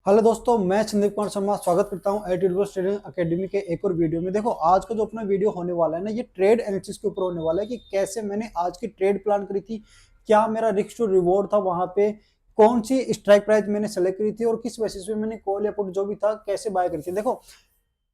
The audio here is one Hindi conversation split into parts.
हेलो दोस्तों, मैं संदीप कुमार शर्मा स्वागत करता हूं एट्यूडवर्स ट्रेडिंग अकेडमी के एक और वीडियो में। देखो, आज का जो अपना वीडियो होने वाला है ना, ये ट्रेड एनालिसिस के ऊपर होने वाला है कि कैसे मैंने आज की ट्रेड प्लान करी थी, क्या मेरा रिस्क टू रिवॉर्ड था वहां पे, कौन सी स्ट्राइक प्राइस मैंने सेलेक्ट करी थी और किस बेसिस पे मैंने कॉल या पुट जो भी था कैसे बाय करी थी। देखो,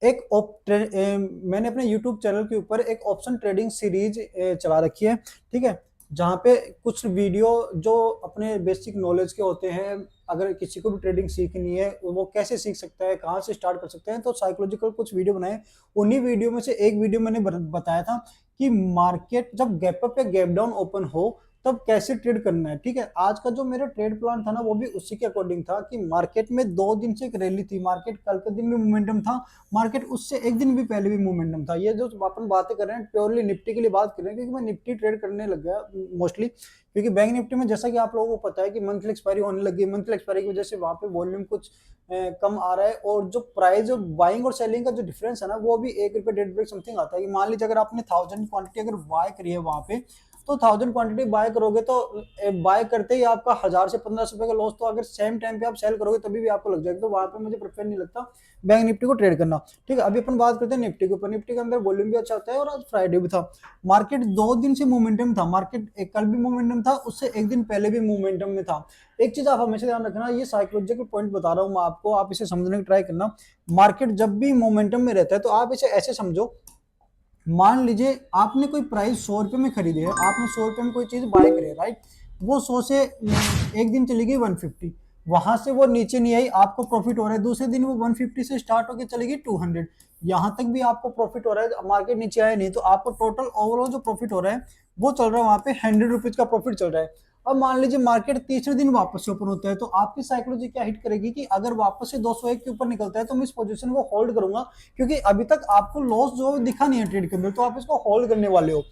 मैंने अपने यूट्यूब चैनल के ऊपर एक ऑप्शन ट्रेडिंग सीरीज चला रखी है, ठीक है, जहाँ पे कुछ वीडियो जो अपने बेसिक नॉलेज के होते हैं। अगर किसी को भी ट्रेडिंग सीखनी है वो कैसे सीख सकता है, कहाँ से स्टार्ट कर सकते हैं, तो साइकोलॉजिकल कुछ वीडियो बनाए। उन्हीं वीडियो में से एक वीडियो मैंने बताया था कि मार्केट जब गैप अप या गैप डाउन ओपन हो तब कैसे ट्रेड करना है। ठीक है, आज का जो मेरा ट्रेड प्लान था ना, वो भी उसी के अकॉर्डिंग था कि मार्केट में 2 दिन से एक रैली थी, मार्केट कल के दिन भी मोमेंटम था, मार्केट उससे एक दिन भी पहले भी मोमेंटम था। ये जो अपन बातें कर रहे हैं प्योरली निफ्टी के लिए बात कर रहे हैं, क्योंकि मैं निफ्टी ट्रेड करने लग गया मोस्टली, क्योंकि बैंक निफ्टी में जैसा कि आप लोगों को पता है कि मंथली एक्सपायरी होने लगी। मंथली एक्सपायरी की वजह से वहां पे वॉल्यूम कुछ कम आ रहा है, और जो प्राइस जो बाइंग और सेलिंग का जो डिफरेंस है ना, वो भी ₹1.5 समथिंग आता है। कि मान लीजिए अगर आपने 1000 क्वांटिटी अगर बाय करी है वहां पे, तो 1000 क्वांटिटी बाय करोगे तो बाय करते ही आपका 1000 से 1500 रुपए का लॉस, तो अगर सेम टाइम पे आप सेल करोगे तभी भी आपको लग जाएगा। तो वहां पे मुझे प्रेफर नहीं लगता बैंक निफ्टी को ट्रेड करना। ठीक है, अभी अपन बात करते हैं निफ्टी के ऊपर। निफ्टी के अंदर वॉल्यूम भी अच्छा होता है और आज फ्राइडे भी था। मार्केट 2 दिन से मोमेंटम था, मार्केट कल भी मोमेंटम था, उससे एक दिन पहले भी मोमेंटम में था। एक चीज आप हमेशा ध्यान रखना, ये साइकोलॉजिकल पॉइंट बता रहा हूँ मैं आपको, आप इसे समझने की ट्राई करना। मार्केट जब भी मोमेंटम में रहता है तो आप इसे ऐसे समझो, मान लीजिए आपने कोई प्राइस 100 रुपए में खरीदी है, आपने 100 रुपए में कोई चीज बाय करी है, राइट। वो 100 से एक दिन चली गई 150, वहां से वो नीचे नहीं आई, आपको प्रॉफिट हो रहा है। दूसरे दिन वो 150 से स्टार्ट होकर चली गई 200, यहां तक भी आपको प्रॉफिट हो रहा है, मार्केट नीचे आया नहीं, तो आपको टोटल ओवरऑल जो प्रॉफिट हो रहा है वो चल रहा है वहां पे ₹100 का प्रॉफिट चल रहा है। अब मान लीजिए मार्केट तीसरे दिन वापस से ऊपर होता है, तो आपकी साइकोलॉजी क्या हिट करेगी कि अगर वापस से 201 के ऊपर निकलता है तो मैं इस पोजीशन को होल्ड करूंगा, क्योंकि अभी तक आपको लॉस जो दिखा नहीं है ट्रेड के अंदर, तो आप इसको होल्ड करने वाले हो।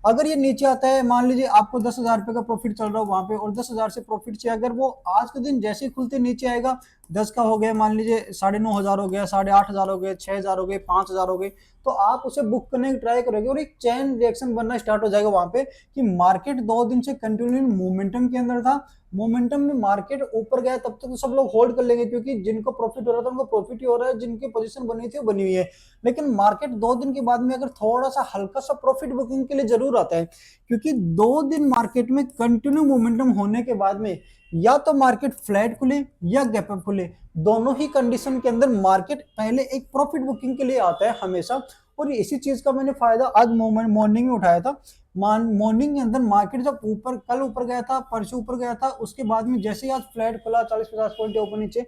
अगर ये नीचे आता है, मान लीजिए आपको 10,000 रुपए का प्रॉफिट चल रहा हो वहां पे, और 10,000 से प्रॉफिट से अगर वो आज के दिन जैसे ही खुलते नीचे आएगा, 10 का हो गया, मान लीजिए 9,500 हो गया, 8,500 हो गए, 6,000 हो गए, 5,000 हो गए, तो आप उसे बुक करने की ट्राई करोगे और एक चैन रिएक्शन बनना स्टार्ट हो जाएगा वहां पे कि मार्केट 2 दिन से कंटिन्यू मोमेंटम के अंदर था। मोमेंटम में मार्केट ऊपर गया तब तक तो सब लोग होल्ड कर लेंगे, क्योंकि जिनको प्रॉफिट हो रहा था उनको प्रॉफिट ही हो रहा है, जिनकी पोजीशन बनी थी वो बनी हुई है। लेकिन मार्केट 2 दिन के बाद में अगर थोड़ा सा हल्का सा प्रॉफिट बुकिंग के लिए जरूर आता है, क्योंकि 2 दिन मार्केट में कंटिन्यू मोमेंटम होने के बाद में या तो मार्केट फ्लैट खुले या गैप अप खुले, दोनों ही कंडीशन के अंदर मार्केट पहले एक प्रॉफिट बुकिंग के लिए आता है हमेशा। और इसी चीज का मैंने फायदा आज मॉर्निंग में उठाया था। मॉर्निंग के अंदर मार्केट जब ऊपर, कल ऊपर गया था, परसों ऊपर गया था, उसके बाद में जैसे ही आज फ्लैट खुला 40-50 पॉइंट ऊपर नीचे,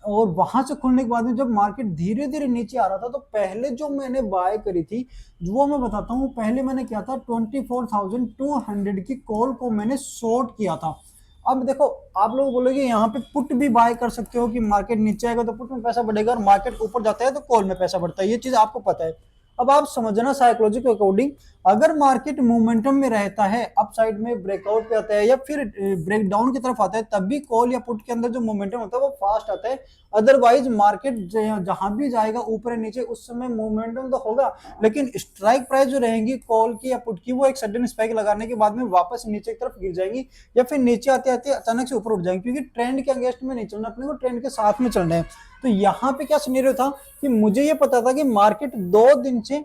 और वहां से खुलने के बाद में जब मार्केट धीरे धीरे नीचे आ रहा था, तो पहले जो मैंने बाय करी थी वो मैं बताता हूँ। पहले मैंने क्या था, 24,200 की कॉल को मैंने शॉर्ट किया था। अब देखो, आप लोग बोलोगे यहाँ पे पुट भी बाय कर सकते हो कि मार्केट नीचे आएगा तो पुट में पैसा बढ़ेगा, और मार्केट ऊपर जाता है तो कॉल में पैसा बढ़ता है, ये चीज आपको पता है। अब आप समझना साइकोलॉजी के अकॉर्डिंग, अगर मार्केट मोमेंटम में रहता है, अप साइड में ब्रेकआउट पे आता है या फिर ब्रेक डाउन की तरफ आता है, तब भी कॉल या पुट के अंदर जो मोमेंटम होता है वो फास्ट आता है। अदरवाइज मार्केट जहां भी जाएगा ऊपर नीचे, उस समय मोमेंटम तो होगा, लेकिन स्ट्राइक प्राइस जो रहेंगी कॉल की या पुट की, वो एक सडन स्पाइक लगाने के बाद में वापस नीचे की तरफ गिर जाएंगी, या फिर नीचे आते आते अचानक से ऊपर उठ जाएंगे, क्योंकि ट्रेंड के अगेंस्ट में नहीं चलना, अपने को ट्रेंड के साथ में चलना है। तो यहाँ पे क्या सिनेरियो था कि मुझे ये पता था कि मार्केट 2 दिन से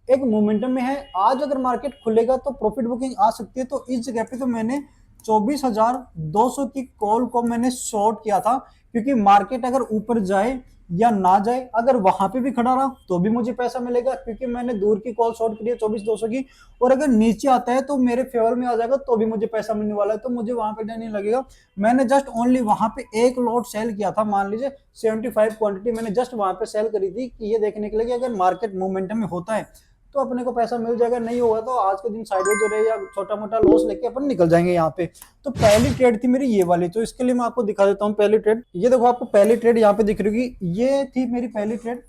एक मोमेंटम में है, आज अगर मार्केट खुलेगा तो प्रॉफिट बुकिंग आ सकती है। तो इस जगह पे तो मैंने 24,200 की कॉल को मैंने शॉर्ट किया था, क्योंकि मार्केट अगर ऊपर जाए या ना जाए, अगर वहां पे भी खड़ा रहा तो भी मुझे पैसा मिलेगा, क्योंकि मैंने दूर की कॉल शॉर्ट करी है 24,200 की, और अगर नीचे आता है तो मेरे फेवर में आ जाएगा तो भी मुझे पैसा मिलने वाला है, तो मुझे वहां पे डर नहीं लगेगा। मैंने जस्ट ओनली वहां पे एक लॉट सेल किया था, मान लीजिए 75 क्वांटिटी मैंने जस्ट वहां पे सेल करी थी, कि ये देखने के लिए कि अगर मार्केट मोमेंटम में होता है तो अपने को पैसा मिल जाएगा, नहीं होगा तो आज के दिन साइडवेज जो रहे या छोटा मोटा लॉस लेके अपन निकल जाएंगे यहाँ पे। तो पहली ट्रेड थी मेरी ये वाली, तो इसके लिए मैं आपको दिखा देता हूँ पहली ट्रेड। ये देखो, आपको पहली ट्रेड यहाँ पे दिख रही होगी, ये थी मेरी पहली ट्रेड।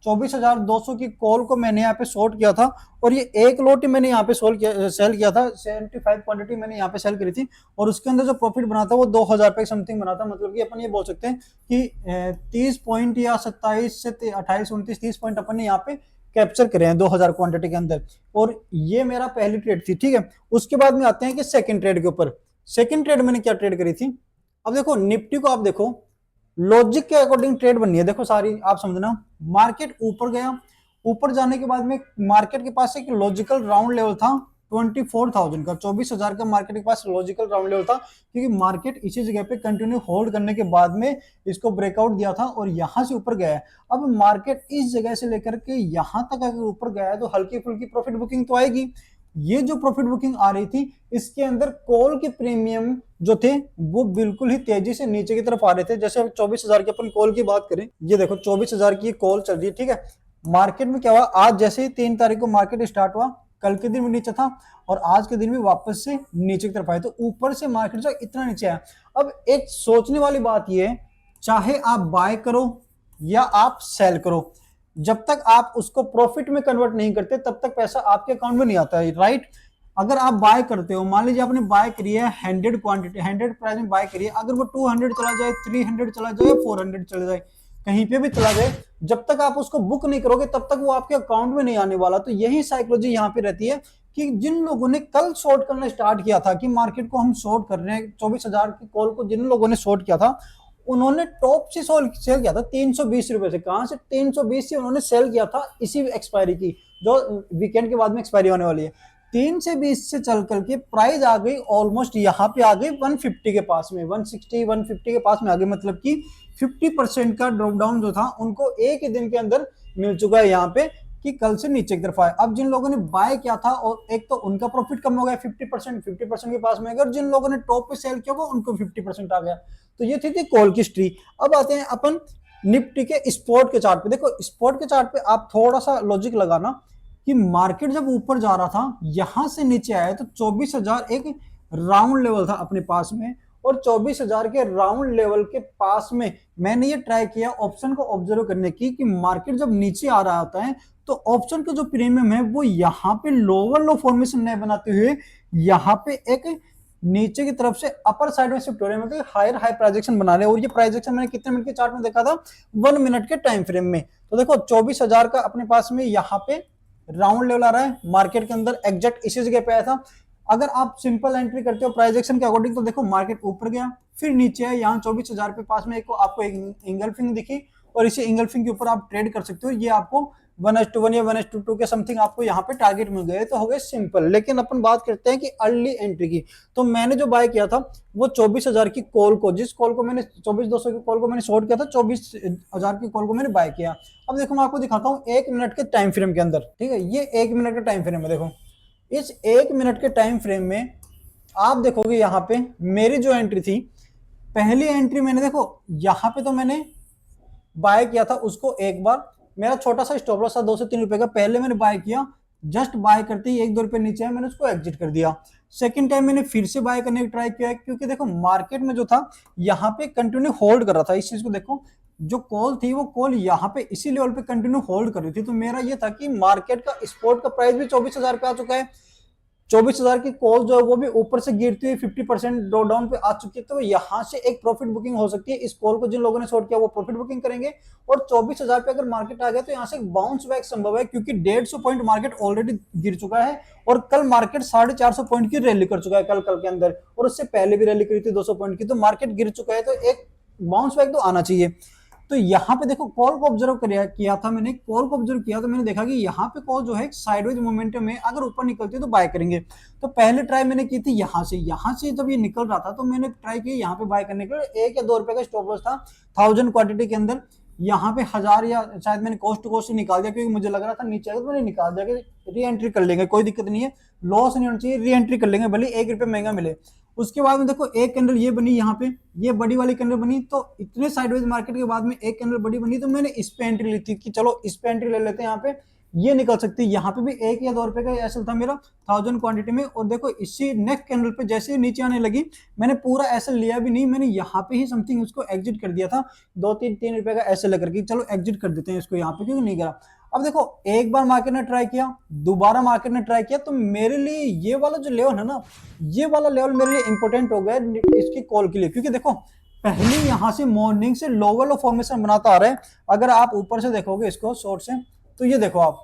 24,200 की कॉल को मैंने यहाँ पे शॉर्ट किया था, और ये एक लोट ही मैंने यहाँ पे सेल किया था, 75 क्वांटिटी मैंने यहाँ पे सेल करी थी, और उसके अंदर जो प्रॉफिट बना था वो 2,000 रुपए समथिंग बना था। मतलब कि अपन ये बोल सकते हैं कि 30 पॉइंट या 27 से 28, 29, 30 पॉइंट अपन ने यहाँ पे कैप्चर करे हैं 2,000 क्वांटिटी के अंदर। और ये मेरा पहली ट्रेड थी, ठीक है। उसके बाद में आते हैं कि सेकंड ट्रेड के ऊपर। सेकंड ट्रेड मैंने क्या ट्रेड करी थी। अब देखो, निफ्टी को आप देखो, लॉजिक के अकॉर्डिंग ट्रेड बननी है, देखो सारी आप समझना। मार्केट ऊपर गया, ऊपर जाने के बाद में मार्केट के पास एक लॉजिकल राउंड लेवल था 24,000 का, 24,000 का मार्केट के पास लॉजिकल राउंड लेवल था, क्योंकि मार्केट इसी जगह पे कंटिन्यू होल्ड करने के बाद में इसको ब्रेकआउट दिया था और यहां से ऊपर गया है। अब मार्केट इस जगह से लेकर के यहां तक अगर ऊपर गया है तो हल्की फुल्की प्रॉफिट बुकिंग तो आएगी। ये जो प्रॉफिट बुकिंग आ रही थी इसके अंदर कॉल के प्रीमियम जो थे वो बिल्कुल ही तेजी से नीचे की तरफ आ रहे थे। जैसे अब 24,000 की अपन कॉल की बात करें, ये देखो 24,000 की कॉल चल रही है, ठीक है। मार्केट में क्या हुआ, आज जैसे ही 3 तारीख को मार्केट स्टार्ट हुआ, कल के दिन भी नीचे था और आज के दिन भी वापस से नीचे की तरफ आए, तो ऊपर से मार्केट जो इतना नीचे आया। अब एक सोचने वाली बात ये है, चाहे आप बाय करो या आप सेल करो, जब तक आप उसको प्रॉफिट में कन्वर्ट नहीं करते तब तक पैसा आपके अकाउंट में नहीं आता है, राइट। अगर आप बाय करते हो, मान लीजिए आपने बाय करी है 100 क्वांटिटी, 100 प्राइस में बाय करी है, अगर वो 200 चला जाए, 300 चला जाए, 400 चला जाए, कहीं पे भी चला जाए, जब तक आप उसको बुक नहीं करोगे तब तक वो आपके अकाउंट में नहीं आने वाला। तो यही साइकोलॉजी यहाँ पे रहती है कि जिन लोगों ने कल शॉर्ट करना स्टार्ट किया था कि मार्केट को हम शॉर्ट कर रहे हैं, 24,000 की कॉल को जिन लोगों ने शॉर्ट किया था उन्होंने टॉप से सेल किया था 320 रुपए से। कहां से 320 से उन्होंने सेल किया था इसी एक्सपायरी की, जो वीकेंड के बाद में एक्सपायरी होने वाली है। 3 से 20 से चल करके प्राइस आ गई ऑलमोस्ट यहाँ पे आ गई 150 के पास में, 160 150 के पास में आ गई, मतलब कि 50% का ड्रॉप डाउन जो था उनको एक ही दिन के अंदर मिल चुका है यहाँ पे, कि कल से नीचे की तरफ आए। अब जिन लोगों ने बाय किया था और एक तो उनका प्रॉफिट कम हो गया 50% के पास में, अगर जिन लोगों ने टॉप पे सेल किया होगा उनको 50% आ गया। तो ये थी कॉल की हिस्ट्री। अब आते हैं अपन निफ्टी के स्पॉट के चार्ट पे। देखो स्पॉट के चार्ट पे आप थोड़ा सा लॉजिक लगाना कि मार्केट जब ऊपर जा रहा था यहां से नीचे आया तो 24,000 एक राउंड लेवल था अपने पास में, और 24,000 के राउंड लेवल के पास में मैंने ये ट्राई किया ऑप्शन को ऑब्जर्व करने की कि मार्केट जब नीचे आ रहा होता है तो ऑप्शन का जो प्रीमियम है वो यहाँ पे लोअर लो फॉर्मेशन नहीं बनाते हुए यहाँ पे एक नीचे की तरफ से अपर साइड में शिफ्ट हो रहे हैं, मतलब हायर हाई प्राइजेक्शन बना रहे हैं। और ये प्राइजेक्शन मैंने कितने मिनट के चार्ट में देखा था, 1 मिनट के टाइम फ्रेम में। तो देखो 24,000 का अपने पास में यहाँ पे राउंड लेवल आ रहा है, मार्केट के अंदर एग्जैक्ट इसी जगह पे आया था। अगर आप सिंपल एंट्री करते हो प्राइजेक्शन के अकॉर्डिंग तो देखो मार्केट ऊपर गया फिर नीचे है, यहाँ 24,000 के पास में आपको एक इंगल्फिंग दिखी और इसी इंगल्फिंग के ऊपर आप ट्रेड कर सकते हो। ये आपको 1:1 या 1:2 के समथिंग आपको यहाँ पे टारगेट मिल गए तो हो गए सिंपल। लेकिन अपन बात करते हैं कि अर्ली एंट्री की, तो मैंने जो बाय किया था वो 24,000 की कॉल को, जिस कॉल को मैंने 24,200 की कॉल को मैंने शॉर्ट किया था, 24,000 की कॉल को मैंने बाय किया। अब देखो मैं आपको दिखाता हूँ 1 मिनट के टाइम फ्रेम के अंदर, ठीक है। ये 1 मिनट का टाइम फ्रेम है, देखो इस 1 मिनट के टाइम फ्रेम में आप देखोगे यहाँ पे मेरी जो एंट्री थी, पहली एंट्री मैंने देखो यहाँ पे तो मैंने बाय किया था उसको, एक बार मेरा छोटा सा स्टॉप लॉस था 2 से 3 रुपए का, पहले मैंने बाय किया, जस्ट बाय करते ही 1-2 रुपए नीचे है मैंने उसको एग्जिट कर दिया। सेकंड टाइम मैंने फिर से बाय करने की ट्राई किया, क्योंकि देखो मार्केट में जो था यहाँ पे कंटिन्यू होल्ड कर रहा था। इस चीज को देखो, जो कॉल थी वो कॉल यहाँ पे इसी लेवल पे कंटिन्यू होल्ड कर रही थी। तो मेरा ये था कि मार्केट का स्पॉट का प्राइस भी 24,000 पे आ चुका है, 24,000 की कॉल जो है वो भी ऊपर से गिरती हुई 50% ड्रॉ डाउन पे आ चुकी है। तो यहाँ से एक प्रॉफिट बुकिंग हो सकती है। इस कॉल को जिन लोगों ने शॉर्ट किया वो प्रॉफिट बुकिंग करेंगे, और 24,000 पे अगर मार्केट आ गया तो यहाँ से बाउंस बैक संभव है, क्योंकि 150 पॉइंट मार्केट ऑलरेडी गिर चुका है और कल मार्केट 450 पॉइंट की रैली कर चुका है कल के अंदर, और उससे पहले भी रैली करी थी 200 पॉइंट की। तो मार्केट गिर चुका है तो एक बाउंस बैक तो आना चाहिए। तो यहाँ पे देखो कॉल को ऑब्जर्व किया था मैंने, कॉल को ऑब्जर्व किया तो मैंने देखा कि यहाँ पे कॉल जो है साइडवेज मोमेंटम में अगर ऊपर निकलती है तो बाय करेंगे। तो पहले ट्राई मैंने की थी यहाँ से जब ये निकल रहा था तो मैंने ट्राई की यहाँ पे बाय करने के लिए। 1 या 2 रुपए का स्टॉप लॉस था 1000 क्वांटिटी के अंदर, यहाँ पे 1000 या शायद मैंने कोस्ट टू कोस्ट से निकाल दिया, क्योंकि मुझे लग रहा था नीचे आएगा, तो मैंने निकाल दिया कि री एंट्री कर लेंगे, कोई दिक्कत नहीं है, लॉस नहीं होना चाहिए, री एंट्री कर लेंगे भले 1 रुपए महंगा मिले। उसके बाद में देखो एक कैंडल ये बनी, यहाँ पे ये बड़ी वाली कैंडल बनी, तो इतने साइडवेज मार्केट के बाद में एक कैंडल बड़ी बनी, तो मैंने इस पे एंट्री ली थी कि चलो इस पे एंट्री ले लेते हैं, यहाँ पे ये निकल सकती है। यहाँ पे भी 1 या 2 रुपए का एसएल था मेरा 1000 क्वांटिटी में, और देखो इसी नेक्स्ट कैंडल पे जैसे ही नीचे आने लगी मैंने पूरा एसएल लिया भी नहीं, मैंने यहाँ पे ही समथिंग उसको एग्जिट कर दिया था 2-3 रुपए का एसएल लेकर के, चलो एग्जिट कर देते हैं इसको यहाँ पे, क्योंकि नहीं करा। अब देखो एक बार मार्केट ने ट्राई किया, दोबारा मार्केट ने ट्राई किया, तो मेरे लिए ये वाला जो लेवल है ना, ये वाला लेवल मेरे लिए इंपॉर्टेंट हो गया इसकी कॉल के लिए, क्योंकि देखो पहले यहां से मॉर्निंग से लोअर लो फॉर्मेशन बनाता आ रहा है। अगर आप ऊपर से देखोगे इसको शॉर्ट से, तो ये देखो आप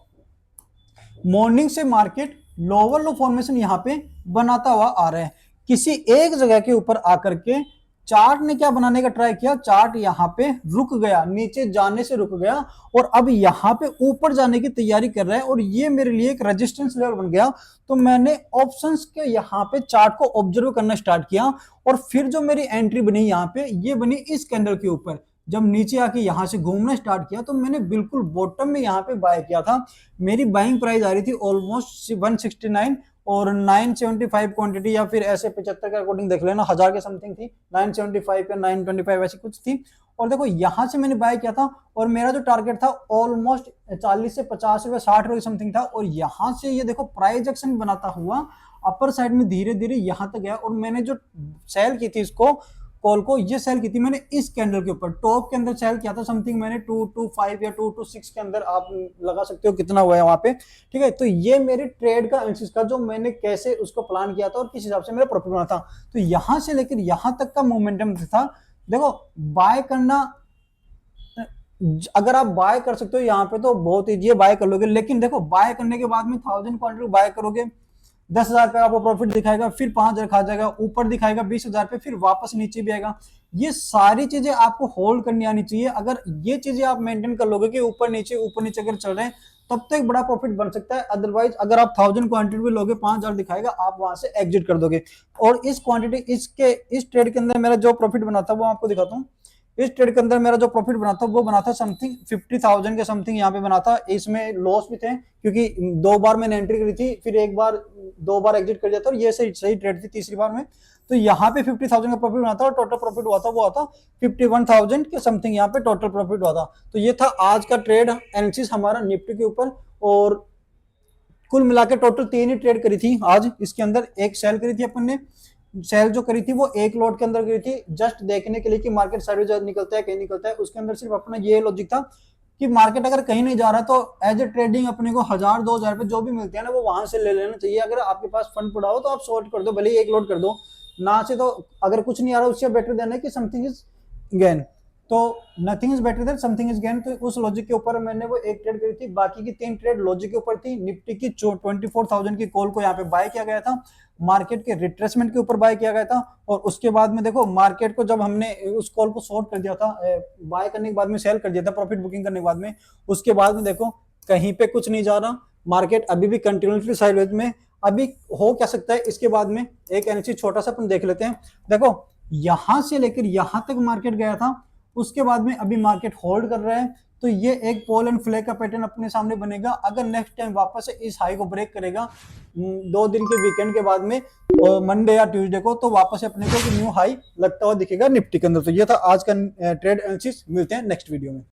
मॉर्निंग से मार्केट लोअर लो फॉर्मेशन यहां पे बनाता हुआ आ रहा है, किसी एक जगह के ऊपर आकर के चार्ट ने क्या बनाने का ट्राई किया, चार्ट यहाँ पे रुक गया, नीचे जाने से रुक गया और अब यहाँ पे ऊपर जाने की तैयारी कर रहा है और ये मेरे लिए एक रेजिस्टेंस लेवल बन गया। तो मैंने ऑप्शंस के यहाँ पे चार्ट को ऑब्जर्व करना स्टार्ट किया और फिर जो मेरी एंट्री बनी यहाँ पे, ये बनी इस कैंडल के ऊपर। जब नीचे आके यहाँ से घूमना स्टार्ट किया तो मैंने बिल्कुल बॉटम में यहाँ पे बाय किया था। मेरी बाइंग प्राइस आ रही थी ऑलमोस्ट 169 और 975 क्वांटिटी या फिर ऐसे 75 के अकॉर्डिंग देख लेना, 1000 के समथिंग थी, 975 या 925 ऐसी कुछ थी। और देखो यहां से मैंने बाय किया था और मेरा जो टारगेट था ऑलमोस्ट 40 से 50 रुपए 60 रुपए समथिंग था। और यहां से ये देखो प्राइस एक्शन बनाता हुआ अपर साइड में धीरे धीरे यहां तक गया और मैंने जो सेल की थी इसको कॉल को, ये सेल की थी मैंने इस कैंडल के ऊपर, टॉप के अंदर सेल किया था समथिंग मैंने 225 या 226 के अंदर, आप लगा सकते हो कितना हुआ है वहां पे। ठीक है, तो ये मेरे ट्रेड का एनालिसिस का जो मैंने कैसे उसको प्लान किया था और किस हिसाब से मेरा प्रॉफिट बना था। तो यहां से लेकर यहां तक का मोमेंटम था। देखो बाय करना, अगर आप बाय कर सकते हो यहाँ पे तो बहुत ईजी है, बाय कर लोगे। लेकिन देखो बाय करने के बाद में 1000 क्वांटिटी बाय करोगे, 10,000 पे आपको प्रॉफिट दिखाएगा, फिर 5,000 खा जाएगा, ऊपर दिखाएगा 20,000 पे, फिर वापस नीचे भी आएगा। ये सारी चीजें आपको होल्ड करनी आनी चाहिए। अगर ये चीजें आप मेंटेन कर लोगे कि ऊपर नीचे अगर चल रहे हैं, तब तो एक बड़ा प्रॉफिट बन सकता है। अदरवाइज अगर आप 1000 क्वांटिटी भी लोगे, 5,000 दिखाएगा, आप वहां से एग्जिट कर दोगे। और इस क्वांटिटी इस ट्रेड के अंदर मेरा जो प्रॉफिट बना था वो आपको दिखाता हूँ। इस ट्रेड के अंदर मेरा जो प्रॉफिट बना था वो बना था समथिंग 50,000 के समथिंग यहाँ पे बना था। इसमें लॉस भी थे क्योंकि 2 बार मैंने एंट्री करी थी, फिर 2 बार एग्जिट कर दिया था और ये सही ट्रेड थी तीसरी बार में। तो यहाँ पे 50,000 का प्रॉफिट बना था और टोटल प्रॉफिट हुआ था वो आता 51,000 के समथिंग यहाँ पे टोटल प्रॉफिट हुआ था। तो ये था आज का ट्रेड एनालिसिस हमारा निफ्टी के ऊपर। और कुल मिला के टोटल 3 ही ट्रेड करी थी आज। इसके अंदर एक सेल करी थी अपन ने, सेल जो करी थी वो एक लॉट के अंदर करी थी, जस्ट देखने के लिए कि मार्केट साइडवेज निकलता है कहीं निकलता है। उसके अंदर सिर्फ अपना ये लॉजिक था कि मार्केट अगर कहीं नहीं जा रहा तो एज ए ट्रेडिंग अपने को 1000-2000 पे जो भी मिलते हैं ना वो वहां से ले लेना चाहिए। अगर आपके पास फंड पड़ा हो तो आप शॉर्ट कर दो, भले ही एक लॉट कर दो ना से। तो अगर कुछ नहीं आ रहा उससे बेटर देना है कि समथिंग इज गेन, तो nothing is better than something is gain. तो उस लॉजिक के ऊपर मैंने वो एक ट्रेड करी थी, बाकी की 3 ट्रेड लॉजिक के ऊपर थी। निफ्टी की 24,000 की कॉल को यहाँ पे बाय किया गया था, मार्केट के रिट्रेसमेंट के ऊपर बाय किया गया था। और उसके बाद में देखो मार्केट को जब हमने उस कॉल को शॉर्ट कर दिया था, बाय करने के बाद में सेल कर दिया था प्रॉफिट बुकिंग करने के बाद में, उसके बाद में देखो कहीं पे कुछ नहीं जा रहा, मार्केट अभी भी कंटिन्यूसली साइडवेज में। अभी हो क्या सकता है इसके बाद में एक एनालिसिस छोटा सा अपन देख लेते हैं। देखो यहां से लेकर यहां तक मार्केट गया था, उसके बाद में अभी मार्केट होल्ड कर रहा है। तो ये एक पोल एंड फ्लैग का पैटर्न अपने सामने बनेगा। अगर नेक्स्ट टाइम वापस से इस हाई को ब्रेक करेगा 2 दिन के वीकेंड के बाद में मंडे या ट्यूसडे को, तो वापस से अपने को न्यू हाई लगता हुआ दिखेगा निफ्टी के अंदर। तो ये था आज का ट्रेड एनालिसिस, मिलते हैं नेक्स्ट वीडियो में।